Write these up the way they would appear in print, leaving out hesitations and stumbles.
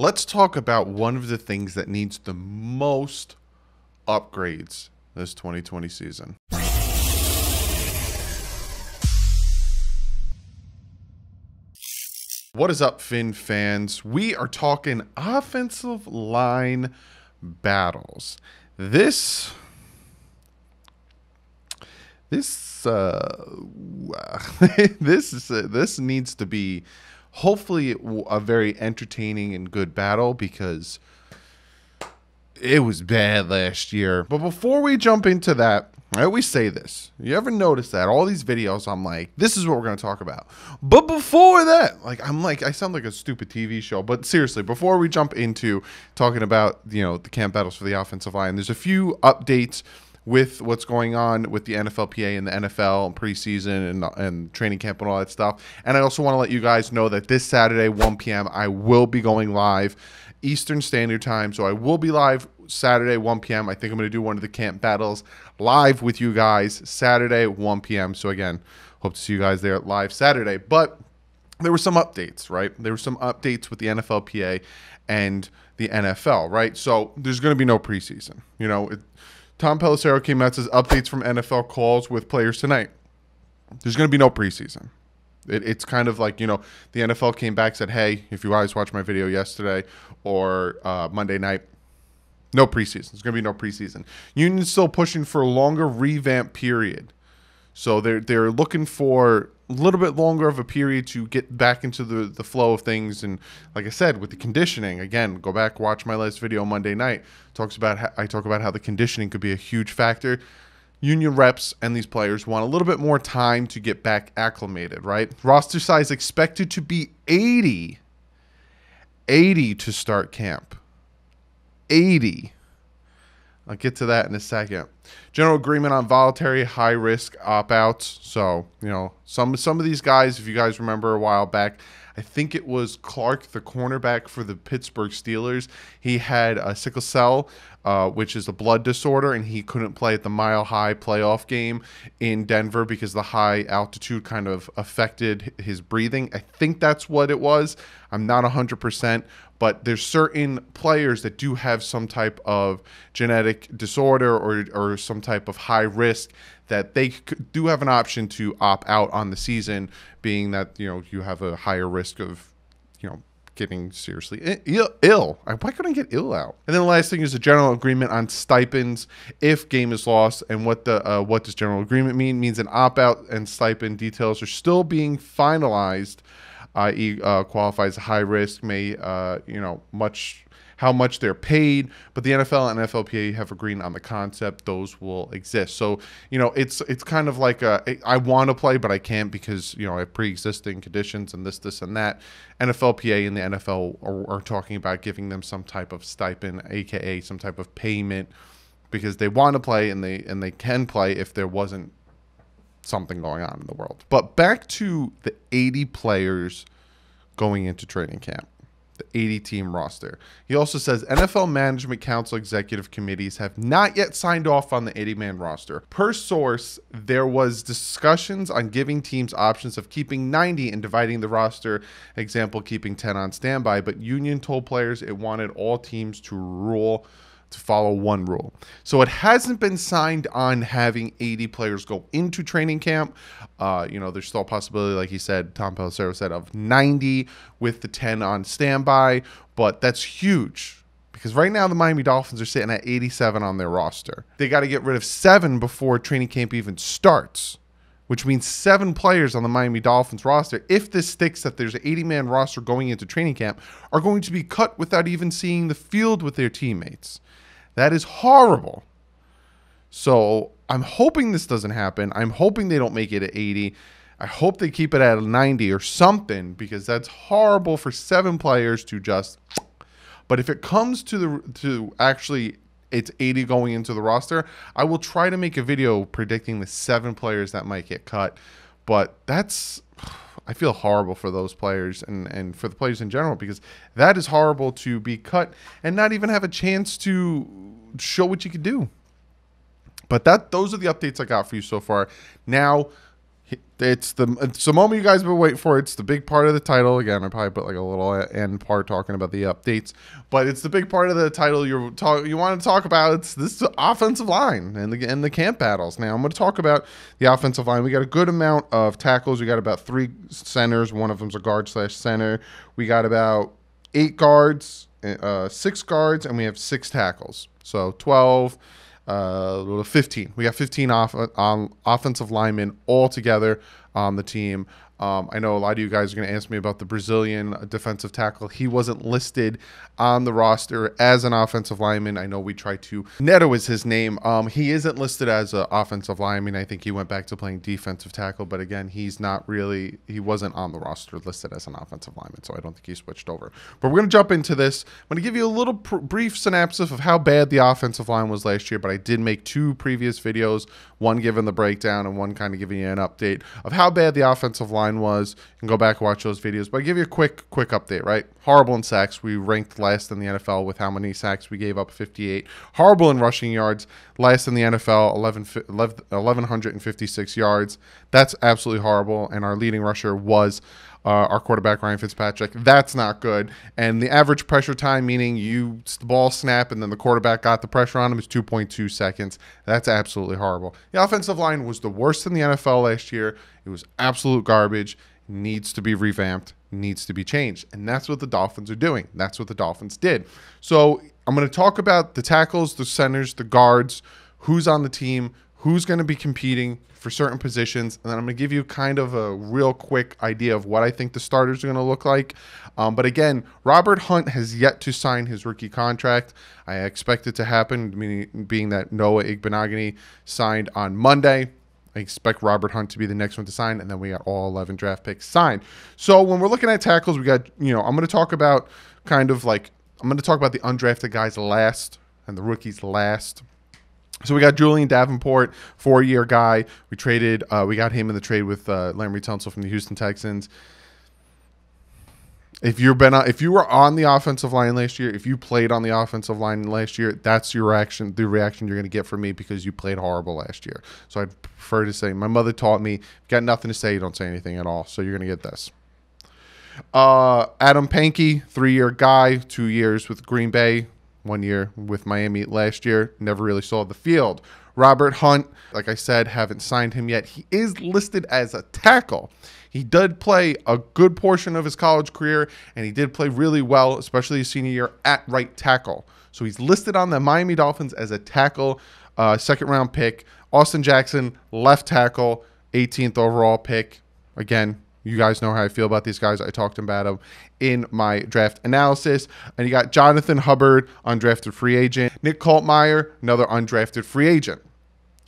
Let's talk about one of the things that needs the most upgrades this 2020 season. What is up, Finn fans? We are talking offensive line battles. This needs to be hopefully a very entertaining and good battle because it was bad last year. But before we jump into that, I always say this. You ever notice that all these videos, I'm like, this is what we're going to talk about. But before that, I sound like a stupid TV show. But seriously, before we jump into talking about, the camp battles for the offensive line, there's a few updates with what's going on with the NFLPA and the NFL and preseason and training camp and all that stuff. And I also want to let you guys know that this Saturday, 1 p.m., I will be going live Eastern Standard Time. So I will be live Saturday, 1 p.m. I think I'm going to do one of the camp battles live with you guys Saturday, 1 p.m. So again, hope to see you guys there live Saturday. But there were some updates, right? There were some updates with the NFLPA and the NFL, right? So there's going to be no preseason. Tom Pelissero came out and says updates from NFL calls with players tonight. There's going to be no preseason. It's kind of like, the NFL came back and said, hey, if you guys watched my video yesterday or Monday night, no preseason. There's going to be no preseason. Union's still pushing for a longer revamp period. So they're looking for a little bit longer of a period to get back into the flow of things. And like I said, with the conditioning, again, go back, watch my last video Monday night. I talk about how the conditioning could be a huge factor. Union reps and these players want a little bit more time to get back acclimated, right? Roster size expected to be 80. 80 to start camp. 80. I'll get to that in a second. General agreement on voluntary high-risk opt-outs. So, some of these guys, if you guys remember a while back, I think it was Clark, the cornerback for the Pittsburgh Steelers. He had a sickle cell, which is a blood disorder, and he couldn't play at the Mile High playoff game in Denver because the high altitude kind of affected his breathing. I think that's what it was. I'm not 100%, but there's certain players that do have some type of genetic disorder or some type of high risk that they do have an option to opt out on the season, being that, you have a higher risk of, getting seriously ill. Why couldn't I get ill out? And then the last thing is a general agreement on stipends if game is lost. And what does general agreement mean? It means an opt-out and stipend details are still being finalized, i.e. Qualifies high risk, may, how much they're paid, but the NFL and NFLPA have agreed on the concept. Those will exist. So, it's kind of like I want to play, but I can't because, I have pre-existing conditions and this and that. NFLPA and the NFL are talking about giving them some type of stipend, aka some type of payment, because they want to play and they can play if there wasn't something going on in the world. But back to the 80 players going into training camp. The 80-team roster. He also says NFL Management Council executive committees have not yet signed off on the 80-man roster. Per source, there was discussions on giving teams options of keeping 90 and dividing the roster, example, keeping 10 on standby, but Union told players it wanted all teams to follow one rule. So it hasn't been signed on having 80 players go into training camp. There's still a possibility, like he said, Tom Pelissero said, of 90 with the 10 on standby, but that's huge because right now the Miami Dolphins are sitting at 87 on their roster. They got to get rid of 7 before training camp even starts, which means 7 players on the Miami Dolphins roster, if this sticks that there's an 80-man roster going into training camp, are going to be cut without even seeing the field with their teammates. That is horrible. So I'm hoping this doesn't happen. I'm hoping they don't make it at 80. I hope they keep it at 90 or something because that's horrible for 7 players to just. But if it comes to actually it's 80 going into the roster, I will try to make a video predicting the 7 players that might get cut. But I feel horrible for those players and for the players in general because that is horrible to be cut and not even have a chance to show what you can do. But those are the updates I got for you so far. Now, It's the moment you guys have been waiting for. It's the big part of the title. Again, I probably put like a little end part talking about the updates, but it's the big part of the title you want to talk about. It's this offensive line and the camp battles. Now I'm going to talk about the offensive line. We got a good amount of tackles. We got about 3 centers. One of them's a guard/center. We got about 8 guards, 6 guards, and we have 6 tackles. So 12. 15. We got 15 offensive linemen all together on the team. I know a lot of you guys are going to ask me about the Brazilian defensive tackle. He wasn't listed on the roster as an offensive lineman. I know we tried to. Neto is his name. He isn't listed as an offensive lineman. I think he went back to playing defensive tackle, but again, he wasn't on the roster listed as an offensive lineman, so I don't think he switched over. But we're going to jump into this. I'm going to give you a little brief synopsis of how bad the offensive line was last year, but I did make 2 previous videos, one giving the breakdown and one kind of giving you an update of how bad the offensive line was. You can go back and watch those videos, but I give you a quick update, right? Horrible in sacks. We ranked last in the NFL with how many sacks we gave up, 58. Horrible in rushing yards, last in the NFL, 1,156 yards. That's absolutely horrible, and our leading rusher was our quarterback, Ryan Fitzpatrick. That's not good. And the average pressure time, meaning the ball snap and then the quarterback got the pressure on him, is 2.2 seconds. That's absolutely horrible. The offensive line was the worst in the NFL last year. It was absolute garbage. Needs to be revamped, needs to be changed. And that's what the Dolphins are doing. That's what the Dolphins did. So I'm going to talk about the tackles, the centers, the guards, who's on the team, who's going to be competing for certain positions, and then I'm going to give you kind of a real quick idea of what I think the starters are going to look like. But again, Robert Hunt has yet to sign his rookie contract. I expect it to happen, being that Noah Igbenogany signed on Monday. I expect Robert Hunt to be the next one to sign, and then we got all 11 draft picks signed. So when we're looking at tackles, we got, I'm going to talk about the undrafted guys last and the rookies last. So we got Julian Davenport, 4-year guy. We got him in the trade with Larry Tunsil from the Houston Texans. If you were on the offensive line last year, if you played on the offensive line last year, that's the reaction you're going to get from me, because you played horrible last year. So I'd prefer to say, my mother taught me, if you got nothing to say, you don't say anything at all. So you're going to get this. Adam Pankey, 3-year guy, 2 years with Green Bay, 1 year with Miami last year. Never really saw the field. Robert Hunt, like I said, haven't signed him yet. He is listed as a tackle. He did play a good portion of his college career, and he did play really well, especially his senior year, at right tackle. So he's listed on the Miami Dolphins as a tackle, 2nd-round pick. Austin Jackson, left tackle, 18th overall pick. Again, you guys know how I feel about these guys. I talked about them in my draft analysis. And you got Jonathan Hubbard, undrafted free agent. Nick Kaltmeyer, another undrafted free agent.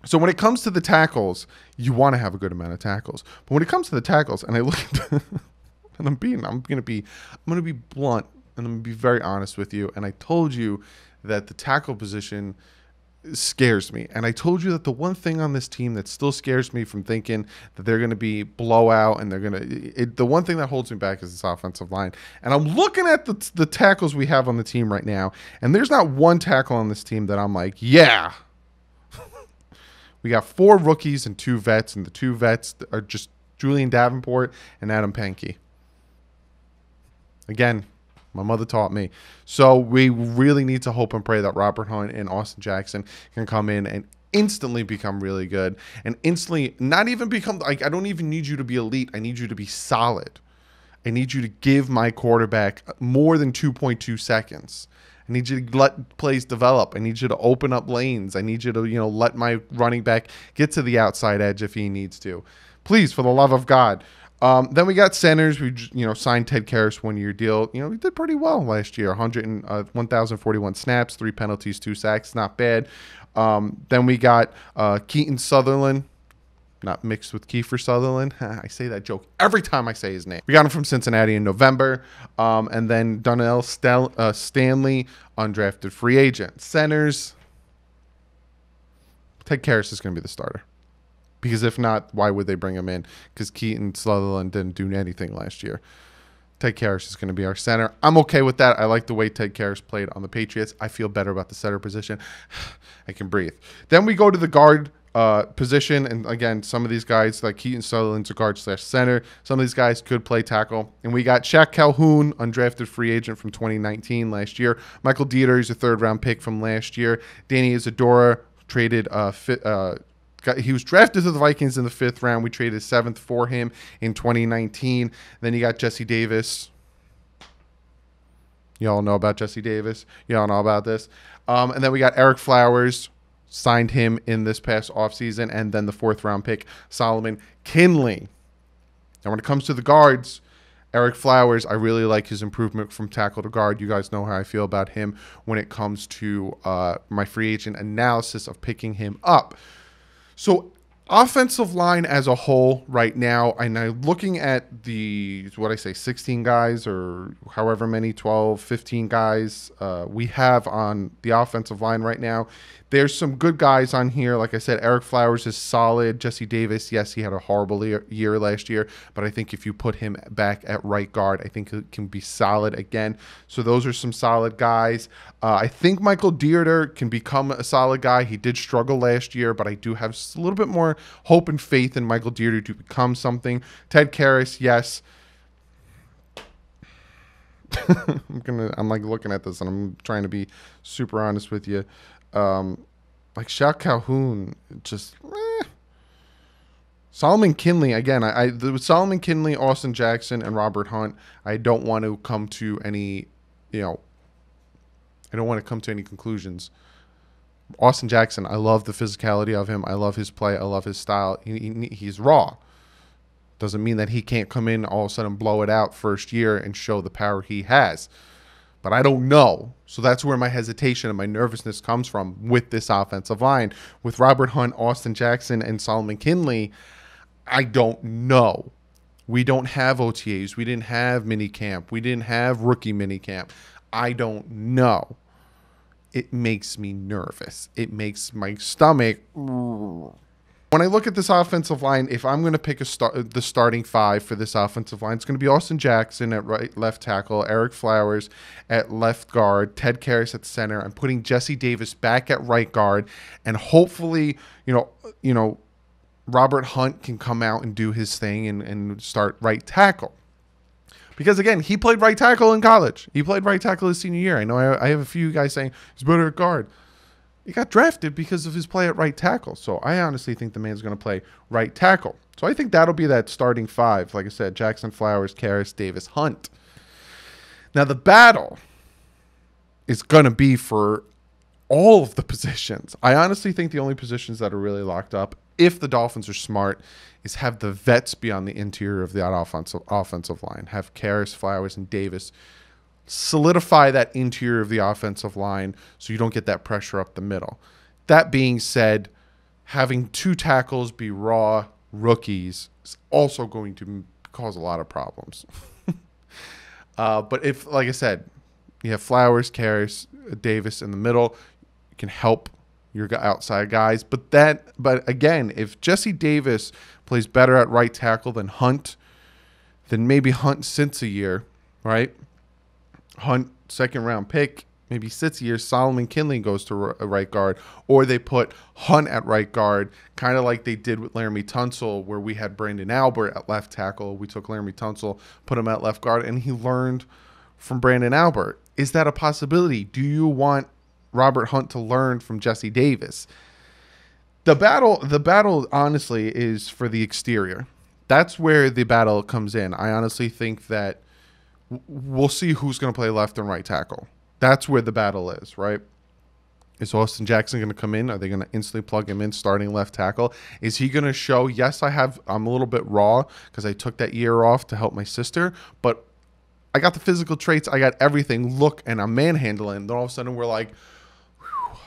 So when it comes to the tackles, you want to have a good amount of tackles. But when it comes to the tackles, and I look at and I'm going to be blunt, and I'm going to be very honest with you. And I told you that the tackle position scares me. And I told you that the one thing on this team that still scares me from thinking that they're going to be blowout, and the one thing that holds me back is this offensive line. And I'm looking at the tackles we have on the team right now, and there's not one tackle on this team that I'm like, yeah. We got 4 rookies and 2 vets, and the 2 vets are just Julian Davenport and Adam Pankey. Again, my mother taught me. So we really need to hope and pray that Robert Hunt and Austin Jackson can come in and instantly become really good, and instantly not even become like, I don't even need you to be elite. I need you to be solid. I need you to give my quarterback more than 2.2 seconds. I need you to let plays develop. I need you to open up lanes. I need you to, let my running back get to the outside edge if he needs to. Please, for the love of God. Then we got centers. We signed Ted Karras, 1-year deal. He did pretty well last year. 1,041 snaps, 3 penalties, 2 sacks. Not bad. Then we got Keaton Sutherland. Not mixed with Kiefer Sutherland. I say that joke every time I say his name. We got him from Cincinnati in November. And then Donnell Stanley, undrafted free agent. Centers, Ted Karras is going to be the starter. Because if not, why would they bring him in? Because Keaton Sutherland didn't do anything last year. Ted Karras is going to be our center. I'm okay with that. I like the way Ted Karras played on the Patriots. I feel better about the center position. I can breathe. Then we go to the guard position. And again, some of these guys like Keaton Sutherland's a guard/center. Some of these guys could play tackle. And we got Shaq Calhoun, undrafted free agent from 2019 last year. Michael Dieter is a 3rd-round pick from last year. Danny Isadora traded he was drafted to the Vikings in the 5th round. We traded 7th for him in 2019. Then you got Jesse Davis. You all know about Jesse Davis. You all know about this. And then we got Eric Flowers. Signed him in this past offseason, and then the 4th-round pick, Solomon Kinley. Now, when it comes to the guards, Eric Flowers, I really like his improvement from tackle to guard. You guys know how I feel about him when it comes to my free agent analysis of picking him up. So, offensive line as a whole right now, and I'm looking at the, 16 guys or however many, 12, 15 guys we have on the offensive line right now. There's some good guys on here. Like I said, Eric Flowers is solid. Jesse Davis, yes, he had a horrible year last year, but I think if you put him back at right guard, I think it can be solid again. So those are some solid guys. I think Michael Dieter can become a solid guy. He did struggle last year, but I do have a little bit more hope and faith in Michael Dieter to become something. Ted Karras, yes. I'm like looking at this and I'm trying to be super honest with you. Like Shaq Calhoun, just Solomon Kinley again. With Solomon Kinley, Austin Jackson, and Robert Hunt, I don't want to come to any, I don't want to come to any conclusions. Austin Jackson, I love the physicality of him. I love his play. I love his style. He's raw. Doesn't mean that he can't come in all of a sudden, blow it out first year and show the power he has. But I don't know. So that's where my hesitation and my nervousness comes from with this offensive line. With Robert Hunt, Austin Jackson, and Solomon Kinley, I don't know. We don't have OTAs. We didn't have mini camp. We didn't have rookie mini camp. I don't know. It makes me nervous. It makes my stomach. When I look at this offensive line, if I'm going to pick the starting 5 for this offensive line, it's going to be Austin Jackson at left tackle, Eric Flowers at left guard, Ted Karras at center. I'm putting Jesse Davis back at right guard, and hopefully, Robert Hunt can come out and do his thing and start right tackle. Because, again, he played right tackle in college. He played right tackle his senior year. I know I have a few guys saying he's better at guard. He got drafted because of his play at right tackle. So I honestly think the man's going to play right tackle. So I think that'll be that starting 5. Like I said, Jackson, Flowers, Karras, Davis, Hunt. Now, the battle is going to be for all of the positions. I honestly think the only positions that are really locked up, if the Dolphins are smart, is have the vets be on the interior of that offensive line. Have Karras, Flowers, and Davis solidify that interior of the offensive line so you don't get that pressure up the middle. That being said, having 2 tackles be raw rookies is also going to cause a lot of problems. But if, like I said, you have Flowers, Karras, Davis in the middle, you can help your outside guys. But again, if Jesse Davis plays better at right tackle than Hunt, then maybe Hunt sits a year, right? Hunt, 2nd-round pick, maybe sits a year. Solomon Kinley goes to right guard, or they put Hunt at right guard, kind of like they did with Laramie Tunsil, where we had Brandon Albert at left tackle. We took Laramie Tunsil, put him at left guard, and he learned from Brandon Albert. Is that a possibility? Do you want Robert Hunt to learn from Jesse Davis? The battle, honestly, is for the exterior. That's where the battle comes in. I honestly think that we'll see who's going to play left and right tackle. That's where the battle is, right? Is Austin Jackson going to come in? Are they going to instantly plug him in starting left tackle? Is he going to show, yes, I'm a little bit raw because I took that year off to help my sister, but I got the physical traits, I got everything, look, and I'm manhandling. Then all of a sudden we're like,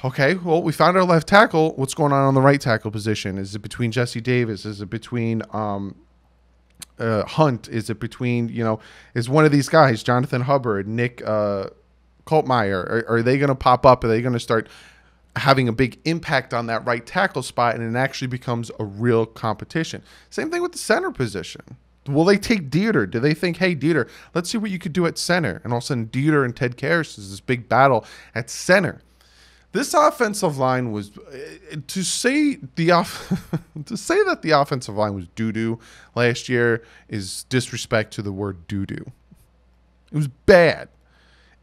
okay, well, we found our left tackle. What's going on the right tackle position? Is it between Jesse Davis? Is it between Hunt? Is it between, is one of these guys, Jonathan Hubbard, Nick Coltmeyer, are they going to pop up? Are they going to start having a big impact on that right tackle spot, and it actually becomes a real competition? Same thing with the center position. Will they take Dieter? Do they think, hey, Dieter, let's see what you could do at center? And all of a sudden, Dieter and Ted Karras is this big battle at center. This offensive line was to say to say that the offensive line was doo-doo last year is disrespect to the word doo-doo. It was bad.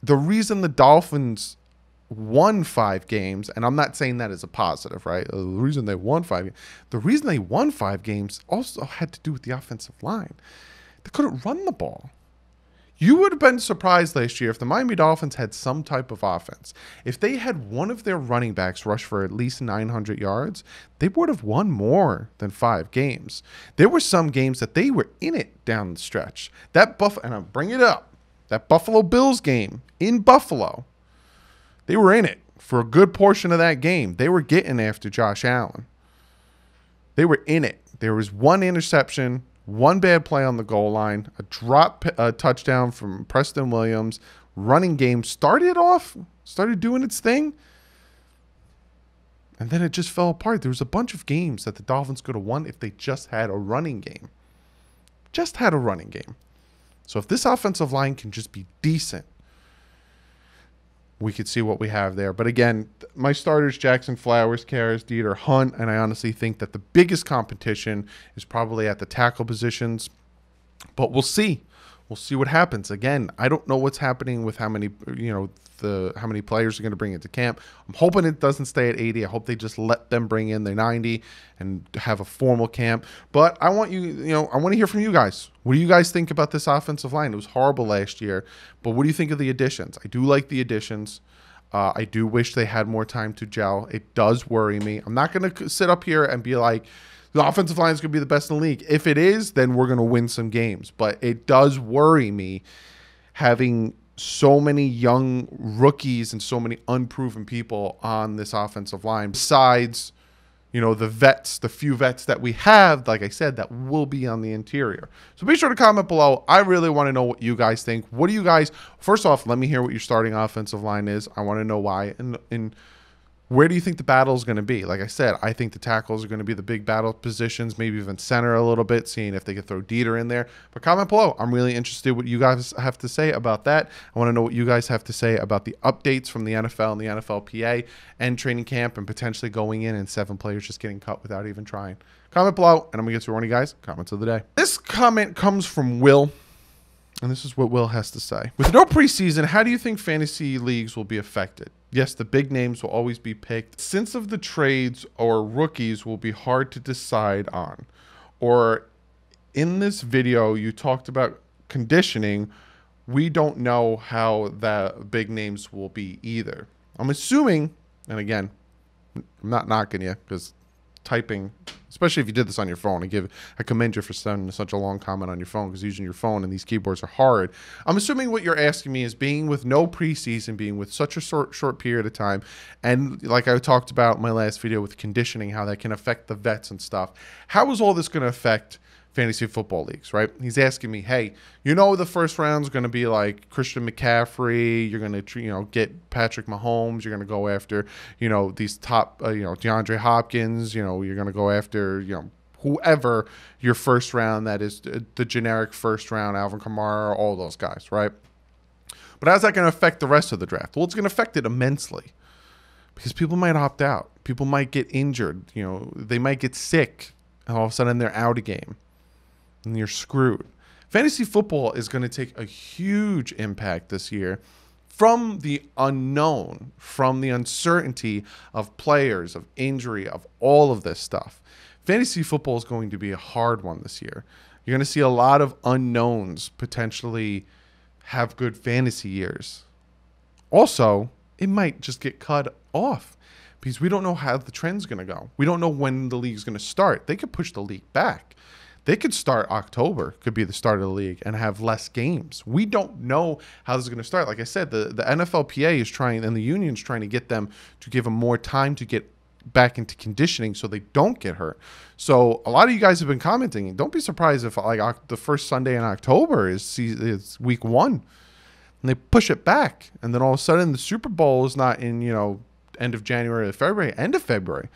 The reason the Dolphins won 5 games, and I'm not saying that as a positive, right? The reason they won 5 games also had to do with the offensive line. They couldn't run the ball. You would have been surprised last year if the Miami Dolphins had some type of offense. If they had one of their running backs rush for at least 900 yards, they would have won more than 5 games. There were some games that they were in it down the stretch. And I'll bring it up. That Buffalo Bills game in Buffalo, they were in it for a good portion of that game. They were getting after Josh Allen. They were in it. There was one interception, one bad play on the goal line, a touchdown from Preston Williams. Running game started doing its thing, and then it just fell apart. There was a bunch of games that the Dolphins could have won if they just had a running game. Just had a running game. So if this offensive line can just be decent, we could see what we have there. But again, my starters, Jackson Flowers, Karras, Dieter, Hunt, and I honestly think that the biggest competition is probably at the tackle positions. But we'll see. We'll see what happens. Again, I don't know what's happening with how many players are going to bring into camp. I'm hoping it doesn't stay at 80. I hope they just let them bring in their 90 and have a formal camp. But I want I want to hear from you guys. What do you guys think about this offensive line? It was horrible last year, but what do you think of the additions? I do like the additions. I do wish they had more time to gel. It does worry me. I'm not going to sit up here and be like, the offensive line is going to be the best in the league. If it is, then we're going to win some games. But it does worry me having so many young rookies and so many unproven people on this offensive line. Besides, the few vets that we have, like I said, that will be on the interior. So be sure to comment below. I really want to know what you guys think. What do you guys, first off, let me hear what your starting offensive line is. I want to know why. And where do you think the battle is going to be? Like I said, I think the tackles are going to be the big battle positions, maybe even center a little bit, seeing if they could throw Dieter in there. But comment below. I'm really interested what you guys have to say about that. I want to know what you guys have to say about the updates from the NFL and the NFLPA and training camp and potentially going in and 7 players just getting cut without even trying. Comment below, and I'm going to get to one of you guys' comments of the day. This comment comes from Will, and this is what Will has to say. With no preseason, how do you think fantasy leagues will be affected? Yes, the big names will always be picked. Since of the trades or rookies will be hard to decide on. Or in this video, you talked about conditioning. We don't know how the big names will be either. I'm assuming, and again, I'm not knocking you because typing, especially if you did this on your phone, I commend you for sending such a long comment on your phone, because using your phone and these keyboards are hard. I'm assuming what you're asking me is, being with no preseason, being with such a short period of time, and like I talked about in my last video with conditioning, how that can affect the vets and stuff. How is all this going to affect fantasy football leagues, right? He's asking me, hey, the first round is going to be like Christian McCaffrey. You're going to, get Patrick Mahomes. You're going to go after, these top, DeAndre Hopkins. You're going to go after, whoever your first round that is the generic first round, Alvin Kamara, all those guys, right? But how's that going to affect the rest of the draft? Well, it's going to affect it immensely because people might opt out. People might get injured. They might get sick, and all of a sudden they're out of game. And you're screwed. Fantasy football is going to take a huge impact this year from the unknown, from the uncertainty of players, of injury, of all of this stuff. Fantasy football is going to be a hard one this year. You're going to see a lot of unknowns potentially have good fantasy years. Also, it might just get cut off because we don't know how the trend's going to go. We don't know when the league's going to start. They could push the league back. They could start October, could be the start of the league, and have less games. We don't know how this is going to start. Like I said, the NFLPA is trying, and the union's trying to get them to give them more time to get back into conditioning so they don't get hurt. So a lot of you guys have been commenting. Don't be surprised if the first Sunday in October is week 1, and they push it back, and then all of a sudden the Super Bowl is not in end of January or February, end of February.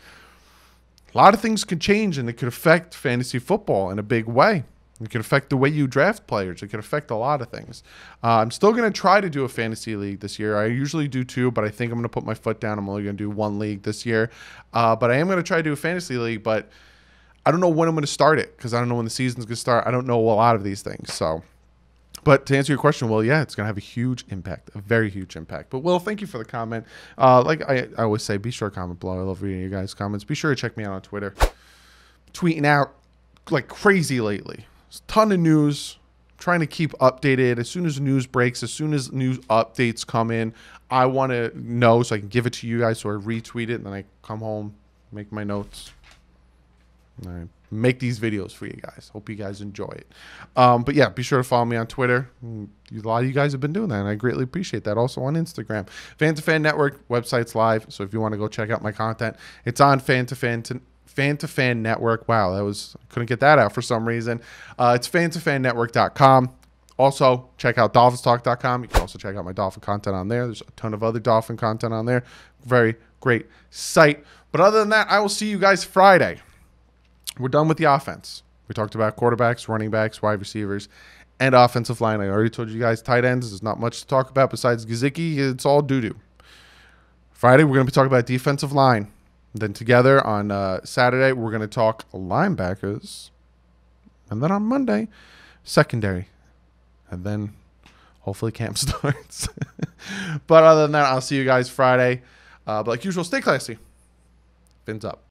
A lot of things could change, and it could affect fantasy football in a big way. It can affect the way you draft players. It can affect a lot of things. I'm still going to try to do a fantasy league this year. I usually do 2, but I think I'm going to put my foot down. I'm only going to do 1 league this year. But I am going to try to do a fantasy league, but I don't know when I'm going to start it because I don't know when the season's going to start. I don't know a lot of these things. So, but to answer your question, well, yeah, it's going to have a huge impact, a very huge impact. But, Will, thank you for the comment. Like I always say, be sure to comment below. I love reading your guys' comments. Be sure to check me out on Twitter. Tweeting out like crazy lately. There's a ton of news. Trying to keep updated. As soon as news breaks, as soon as news updates come in, I want to know so I can give it to you guys. So I retweet it, and then I come home, make my notes, and I make these videos for you guys. Hope you guys enjoy it. But yeah, be sure to follow me on Twitter. A lot of you guys have been doing that, and I greatly appreciate that. Also on Instagram. Fan to Fan Network, website's live. So if you want to go check out my content, it's on Fan to Fan Network. Wow, couldn't get that out for some reason. It's fantofannetwork.com. Also, check out dolphinstalk.com. You can also check out my Dolphin content on there. There's a ton of other Dolphin content on there. Very great site. But other than that, I will see you guys Friday. We're done with the offense. We talked about quarterbacks, running backs, wide receivers, and offensive line. I already told you guys tight ends. There's not much to talk about besides Gesicki. It's all doo-doo. Friday, we're going to be talking about defensive line. Then together on Saturday, we're going to talk linebackers. And then on Monday, secondary. And then hopefully camp starts. But other than that, I'll see you guys Friday. But like usual, stay classy. Fins up.